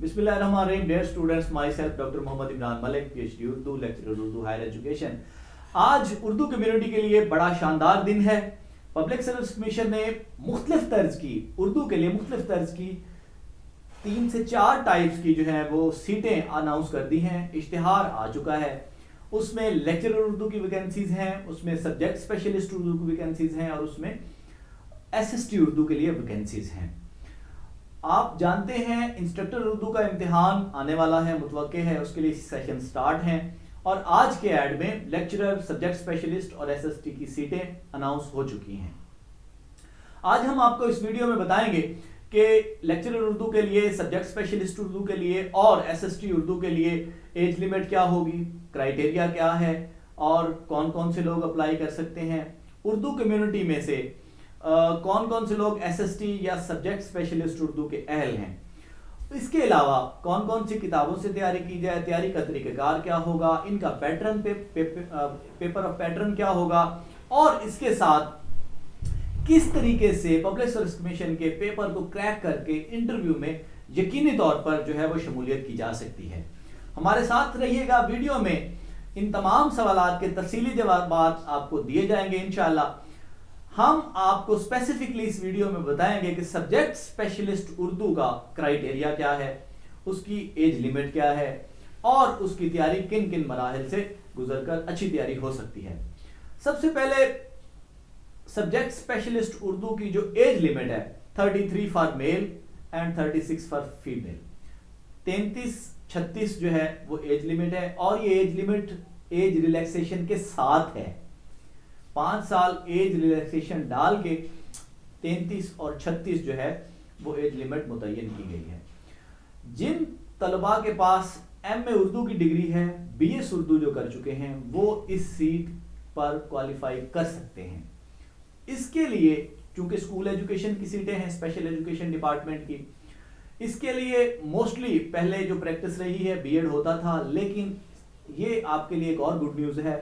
बिस्मिल्लाहिर्रहमानिर्रहीम। Dear students, myself doctor Mohammad Imran Malik, PhD Urdu, lecturer Urdu, higher education. आज Urdu community के लिए बड़ा शानदार दिन है। पब्लिक सर्विस कमीशन ने मुख्तलिफ तर्ज की उर्दू के लिए मुख्तलिफ तर्ज की 3 से 4 टाइप्स की जो है वो सीटें अनाउंस कर दी हैं। इश्तिहार आ चुका है। उसमें लेक्चरर उर्दू की वैकेंसीज हैं, उसमें सब्जेक्ट स्पेशलिस्ट उर्दू की वैकेंसीज हैं और उसमें SST उर्दू के लिए वैकेंसीज हैं। आप जानते हैं इंस्ट्रक्टर उर्दू का इम्तिहान आने वाला है, मुतवक्के है, उसके लिए सेशन स्टार्ट हैं और आज के ऐड में लेक्चरर, सब्जेक्ट स्पेशलिस्ट और SST की सीटें अनाउंस हो चुकी हैं। आज हम आपको इस वीडियो में बताएंगे कि लेक्चरर उर्दू के लिए, सब्जेक्ट स्पेशलिस्ट उर्दू के लिए और SST उर्दू के लिए एज लिमिट क्या होगी, क्राइटेरिया क्या है और कौन कौन से लोग अप्लाई कर सकते हैं। उर्दू कम्युनिटी में से कौन कौन से लोग SST या सब्जेक्ट स्पेशलिस्ट उर्दू के अहल हैं। इसके अलावा कौन कौन सी किताबों से तैयारी की जाए, तैयारी का तरीक़ाकार क्या होगा, इनका पैटर्न पेपर ऑफ पैटर्न क्या होगा और इसके साथ किस तरीके से पब्लिक सर्विस कमीशन के पेपर को क्रैक करके इंटरव्यू में यकीनी तौर पर जो है वो शमूलियत की जा सकती है। हमारे साथ रहिएगा। वीडियो में इन तमाम सवालात के तफसीली जवाब आपको दिए जाएंगे इंशाअल्लाह। हम आपको स्पेसिफिकली इस वीडियो में बताएंगे कि सब्जेक्ट स्पेशलिस्ट उर्दू का क्राइटेरिया क्या है, उसकी एज लिमिट क्या है और उसकी तैयारी किन किन मराहिल से गुजरकर अच्छी तैयारी हो सकती है। सबसे पहले सब्जेक्ट स्पेशलिस्ट उर्दू की जो एज लिमिट है 33 for male and 36 for female. 33-36 जो है वो एज लिमिट है और ये एज लिमिट एज रिलैक्सेशन के साथ है। 5 साल एज रिलैक्सेशन डाल के 33 और 36 जो है वो एज लिमिट मुतय्यन की गई है। जिन तलबा के पास MA उर्दू की डिग्री है, BS उर्दू जो कर चुके हैं, वो इस सीट पर क्वालिफाई कर सकते हैं। इसके लिए चूंकि स्कूल एजुकेशन की सीटें हैं, स्पेशल एजुकेशन डिपार्टमेंट की, इसके लिए मोस्टली पहले जो प्रैक्टिस रही है B.Ed होता था, लेकिन ये आपके लिए एक और गुड न्यूज़ है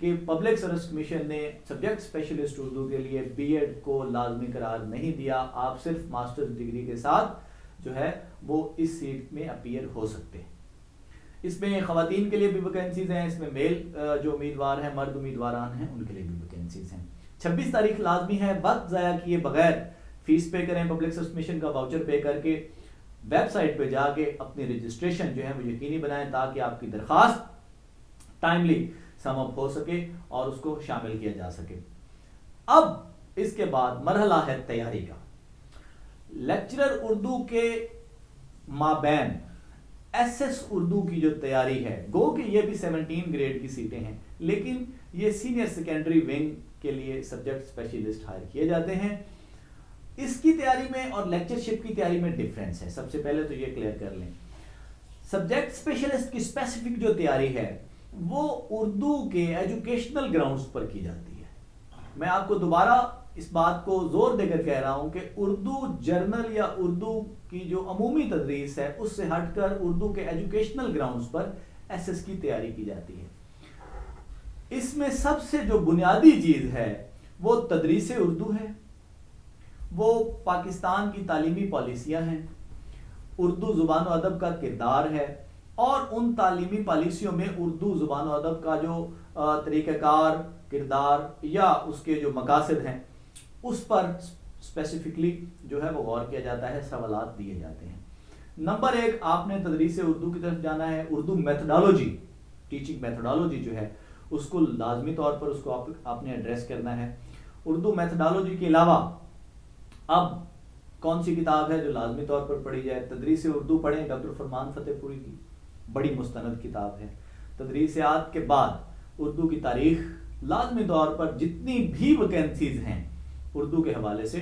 कि पब्लिक सर्विस कमीशन ने सब्जेक्ट स्पेशलिस्ट उर्दू के लिए B.Ed को लाजमी करार नहीं दिया। आप सिर्फ मास्टर्स डिग्री के साथ जो है वो इस सीट में अपीयर हो सकते हैं। इसमें ख़वातीन के लिए भी वैकेंसीज हैं, इसमें मेल जो उम्मीदवार हैं, मर्द उम्मीदवारान हैं, उनके लिए भी वैकेंसीज हैं। 26 तारीख लाजमी है। वक्त ज़ाया किए बगैर फीस पे करें, पब्लिक सर्विस कमीशन का वाउचर पे करके वेबसाइट पे जाके अपनी रजिस्ट्रेशन जो है वो यकीनी बनाएं ताकि आपकी दरख्वास्त टाइमली समअप हो सके और उसको शामिल किया जा सके। अब इसके बाद मरहला है तैयारी का। लेक्चरर उर्दू के माबैन SS उर्दू की जो तैयारी है, गो कि ये भी 17 ग्रेड की सीटें हैं, लेकिन ये सीनियर सेकेंडरी विंग के लिए सब्जेक्ट स्पेशलिस्ट हायर किए जाते हैं। इसकी तैयारी में और लेक्चरशिप की तैयारी में डिफरेंस है। सबसे पहले तो ये क्लियर कर लें, सब्जेक्ट स्पेशलिस्ट की स्पेसिफिक जो तैयारी है वो उर्दू के एजुकेशनल ग्राउंड्स पर की जाती है। मैं आपको दोबारा इस बात को जोर देकर कह रहा हूं कि उर्दू जर्नल या उर्दू की जो अमूमी तदरीस है उससे हटकर उर्दू के एजुकेशनल ग्राउंड्स पर SS की तैयारी की जाती है। इसमें सबसे जो बुनियादी चीज है वो तदरीस उर्दू है, वो पाकिस्तान की तालीमी पॉलिसियां हैं, उर्दू जुबान व अदब का किरदार है और उन तालीमी पॉलिसियों में उर्दू जुबान व अदब का जो तरीक़ाकार, किरदार या उसके जो मकासद हैं उस पर स्पेसिफिकली जो है वो गौर किया जाता है, सवालात दिए जाते हैं। नंबर 1, आपने तदरीस उर्दू की तरफ जाना है। उर्दू मेथोडोलॉजी, टीचिंग मेथोडोलॉजी जो है उसको लाजमी तौर पर उसको आपने एड्रेस करना है। उर्दू मेथोडोलॉजी के अलावा अब कौन सी किताब है जो लाजमी तौर पर पढ़ी जाए? तदरीस उर्दू पढ़ें, डॉक्टर फरमान फतेहपुरी की बड़ी मुस्तनद किताब है। तदरीसियात के बाद उर्दू की तारीख, लाजमी तौर पर जितनी भी वैकेंसीज हैं उर्दू के हवाले से,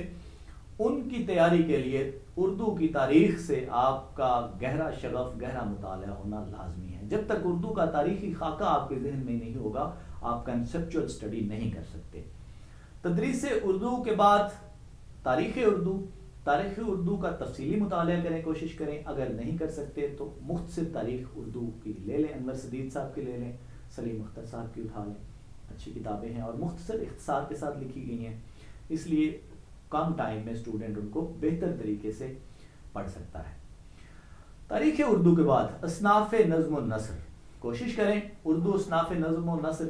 उनकी तैयारी के लिए उर्दू की तारीख से आपका गहरा शगफ, गहरा मुताला होना लाजमी है। जब तक उर्दू का तारीखी खाका आपके जहन में नहीं होगा, आप कंसेप्चुअल स्टडी नहीं कर सकते। तदरीस उर्दू के बाद तारीख़ उर्दू का तफसीली मुताला करें, कोशिश करें। अगर नहीं कर सकते तो मुख्तसर तारीख़ उर्दू की ले लें, अनवर सदीद साहब की ले लें, सलीम अख्तर साहब की उठा लें। अच्छी किताबें हैं और मुख्तसर इख्तिसार के साथ लिखी गई हैं, इसलिए कम टाइम में स्टूडेंट उनको बेहतर तरीके से पढ़ सकता है। तारीख़ उर्दू के बाद असनाफ़ नज़्म व नसर, कोशिश करें उर्दू असनाफ़ नज़्म व नसर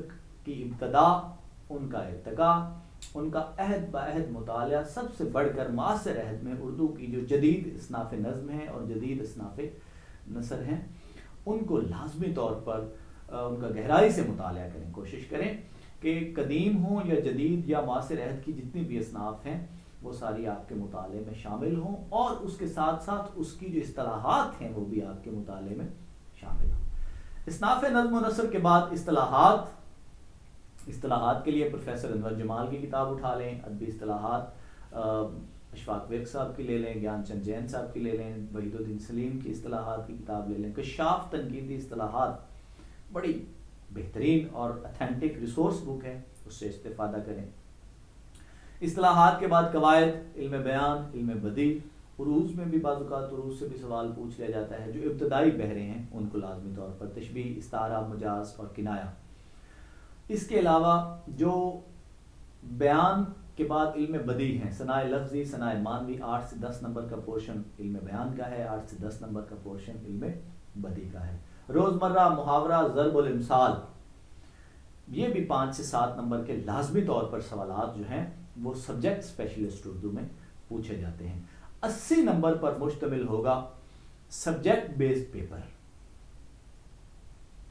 की इब्तदा, उनका इर्तिका, उनका अहद बअहद मुताला, सबसे बढ़कर मासिर अहद में उर्दू की जो जदीद असनाफ़ नज़्म हैं और जदीद असनाफ़ नसर हैं, उनको लाजमी तौर पर उनका गहराई से मुताला करें। कोशिश करें कि कदीम हों या जदीद या मासिर अहद की जितनी भी असनाफ़ हैं वो सारी आपके मुताले में शामिल हों, और उसके साथ साथ उसकी जो इस्तिलाहात हैं वो भी आपके मुताले में शामिल हों। असनाफ़ नज़्म व नसर के बाद इस्तिलाहात के लिए प्रोफेसर अनवर जमाल की किताब उठा लें, अदबी इस्तिलाहात अशफाक विर्क साहब की ले लें, ज्ञानचंद जैन साहब की ले लें, वहीदुद्दीन सलीम की इस्तिलाहात की किताब ले लें। कशाफ तनकीदी इस्तिलाहात बड़ी बेहतरीन और अथेंटिक रिसोर्स बुक है, उससे इस्तेफादा करें। इस्तिलाहात के बाद कवायद, इल्म बयान, इल्म बदी, उरूज में भी बाज़-औक़ात उरूज से भी सवाल पूछ लिया जाता है। जो इब्तदाई बहरे हैं उनको लाजमी तौर पर तशबीह, इस्तारा, मजाज और किनाया। इसके अलावा जो बयान के बाद इल्म बदी हैं, सनाए लफ्ज़ी, सनाए मानवी, 8 से 10 नंबर का पोर्शन इल्म बयान का है, 8 से 10 नंबर का पोर्शन इल्म बदी का है। रोज़मर्रा, मुहावरा, ज़र्ब और इमसाल, ये भी 5 से 7 नंबर के लाजमी तौर पर सवालात जो हैं वो सब्जेक्ट स्पेशलिस्ट उर्दू में पूछे जाते हैं। 80 नंबर पर मुश्तमिल होगा सब्जेक्ट बेस्ड पेपर।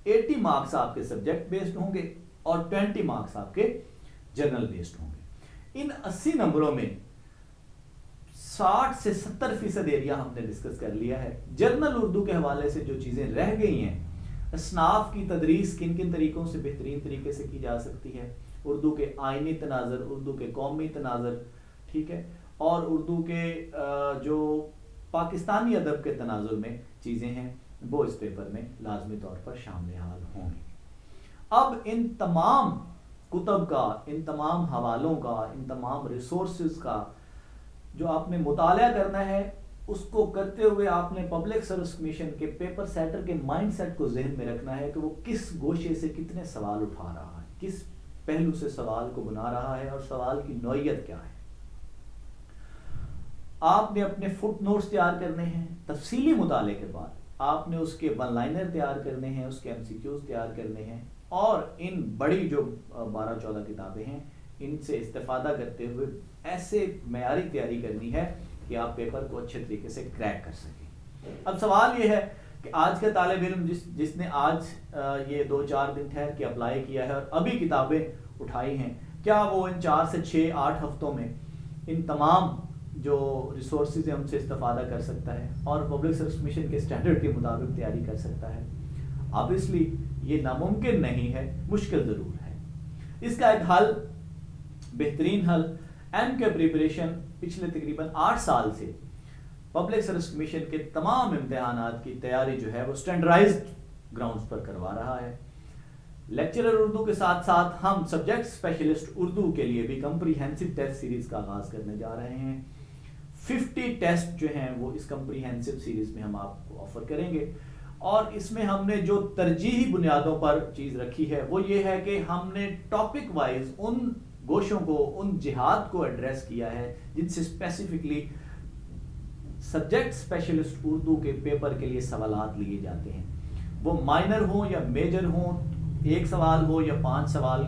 80 मार्क्स आपके सब्जेक्ट बेस्ड होंगे और 20 मार्क्स आपके जनरल बेस्ड होंगे। इन 80 नंबरों में 60 से 70% एरिया हमने डिस्कस कर लिया है। जर्नल उर्दू के हवाले से जो चीजें रह गई हैं, असनाफ की तदरीस किन किन तरीकों से बेहतरीन तरीके से की जा सकती है, उर्दू के आइनी तनाज़र, उर्दू के कौमी तनाज़र, ठीक है, और उर्दू के जो पाकिस्तानी अदब के तनाज़ुर में चीज़ें हैं वो इस पेपर में लाजमी तौर पर शामिल होंगी। अब इन तमाम कुतब का, इन तमाम हवालों का, इन तमाम रिसोर्सेज का जो आपने मुताला करना है, उसको करते हुए आपने पब्लिक सर्विस कमीशन के पेपर सेटर के माइंड सेट को जहन में रखना है कि वो किस गोशे से कितने सवाल उठा रहा है, किस पहलू से सवाल को बना रहा है और सवाल की नौइयत क्या है। आपने अपने फुट नोट्स तैयार करने हैं। तफसीली मुताले के बाद आपने उसके वन लाइनर तैयार करने हैं, उसके MCQs तैयार करने हैं, और इन बड़ी जो 12-14 किताबें हैं इनसे इस्तेफादा करते हुए ऐसे मयारी तैयारी करनी है कि आप पेपर को अच्छे तरीके से क्रैक कर सकें। अब सवाल ये है कि आज का तालिब इल्म जिसने आज ये 2-4 दिन ठहर के अप्लाई किया है और अभी किताबें उठाई हैं, क्या वो इन 4 से 6-8 हफ्तों में इन तमाम जो रिसोर्सेज हैं उनसे इस्तेफादा कर सकता है और पब्लिक सर्विस कमीशन के स्टैंडर्ड के मुताबिक तैयारी कर सकता है? ऑब्वियसली ये नामुमकिन नहीं है, मुश्किल ज़रूर है। इसका एक हल, बेहतरीन हल, MK प्रिपरेशन पिछले तकरीबन 8 साल से पब्लिक सर्विस कमीशन के तमाम इम्तिहानात की तैयारी जो है वो स्टैंडर्डाइज्ड ग्राउंड्स पर करवा रहा है। लेक्चरर उर्दू के साथ साथ हम सब्जेक्ट स्पेशलिस्ट उर्दू के लिए भी कंप्रीहेंसिव टेस्ट सीरीज का आगाज करने जा रहे हैं। 50 टेस्ट जो हैं वो इस कंप्रीहेंसिव सीरीज में हम आपको ऑफर करेंगे, और इसमें हमने जो तरजीही बुनियादों पर चीज़ रखी है वो ये है कि हमने टॉपिक वाइज उन गोशों को, उन जिहाद को एड्रेस किया है जिनसे स्पेसिफिकली सब्जेक्ट स्पेशलिस्ट उर्दू के पेपर के लिए सवालात लिए जाते हैं। वो माइनर हो या मेजर हो, 1 सवाल हो या 5 सवाल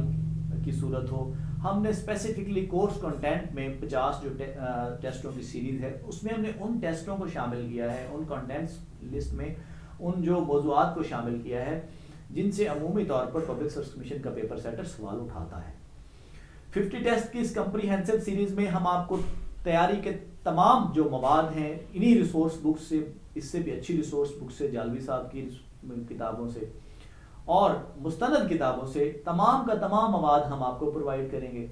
की सूरत हो, हमने स्पेसिफिकली कोर्स कंटेंट में 50 जो टेस्टों की सीरीज है उसमें हमने उन टेस्टों को शामिल किया है, उन कंटेंट्स लिस्ट में उन जो मौज़ूआत को शामिल किया है जिनसे अमूमी तौर पर पब्लिक सर्विस कमीशन का पेपर सेटर सवाल उठाता है। 50 टेस्ट की इस कंप्रीहेंसिव सीरीज में हम आपको तैयारी के तमाम जो मवाद हैं इन्हीं रिसोर्स बुक से, इससे भी अच्छी रिसोर्स बुक से, जालवी साहब की किताबों से और मुस्तनद किताबों से तमाम का तमाम मवाद हम आपको प्रोवाइड करेंगे।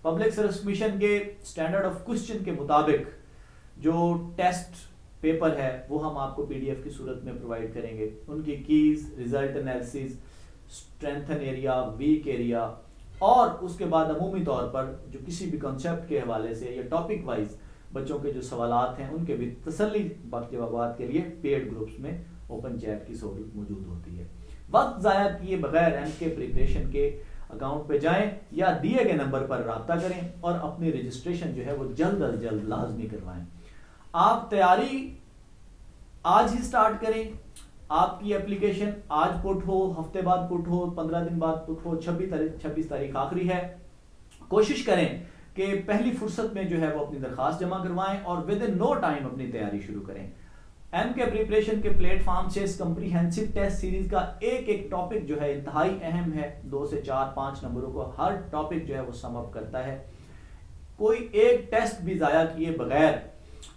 पब्लिक सर्विस कमीशन के स्टैंडर्ड ऑफ क्वेश्चन के मुताबिक जो टेस्ट पेपर है वो हम आपको PDF की सूरत में प्रोवाइड करेंगे। उनकी keys, result analysis, strengthen area, weak area, और उसके बाद अमूमी तौर पर जो किसी भी कॉन्सेप्ट के हवाले से या टॉपिक वाइज बच्चों के जो सवालात हैं उनके भी तसल्ली बख्श जवाबात के लिए पेड ग्रुप्स में ओपन चैट की सहूलत मौजूद होती है। वक्त ज़ाया किए बगैर MK प्रिपरेशन के अकाउंट पे जाएं या दिए गए नंबर पर राब्ता करें और अपनी रजिस्ट्रेशन जो है वो जल्द अज जल्द लाजमी करवाएं। आप तैयारी آج ہی سٹارٹ کریں. آپ کی اپلیکیشن آج پٹ ہو, ہفتے بعد پٹ ہو, 15 دن بعد پٹ ہو, 26 تاریخ آخری ہے. کوشش کریں کہ پہلی فرصت میں جو ہے وہ اپنی درخواست جمع کروائیں اور ود ان نو ٹائم اپنی تیاری شروع کریں. ایم کے پریپریشن کے پلیٹ فارم سے اس کمپریہنسو ٹیسٹ سیریز کا ایک ایک ٹاپک جو ہے انتہائی اہم ہے. 2 سے 4 5 نمبروں کو ہر ٹاپک جو ہے وہ سم اپ کرتا ہے. کوئی ایک ٹیسٹ بھی ضائع کیے بغیر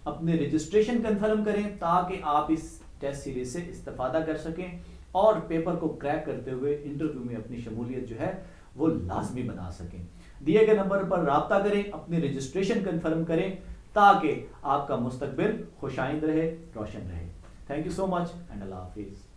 اپنے رجسٹریشن کنفرم کریں تاکہ آپ اس ٹیسٹ سیریز سے استفادہ کر سکیں اور پیپر کو کریک کرتے ہوئے انٹرویو میں اپنی شمولیت جو ہے وہ لازمی بنا سکیں. دیے گئے نمبر پر رابطہ کریں, اپنی رجسٹریشن کنفرم کریں تاکہ آپ کا مستقبل خوش آئند رہے, روشن رہے. Thank you so much and اللہ حافظ.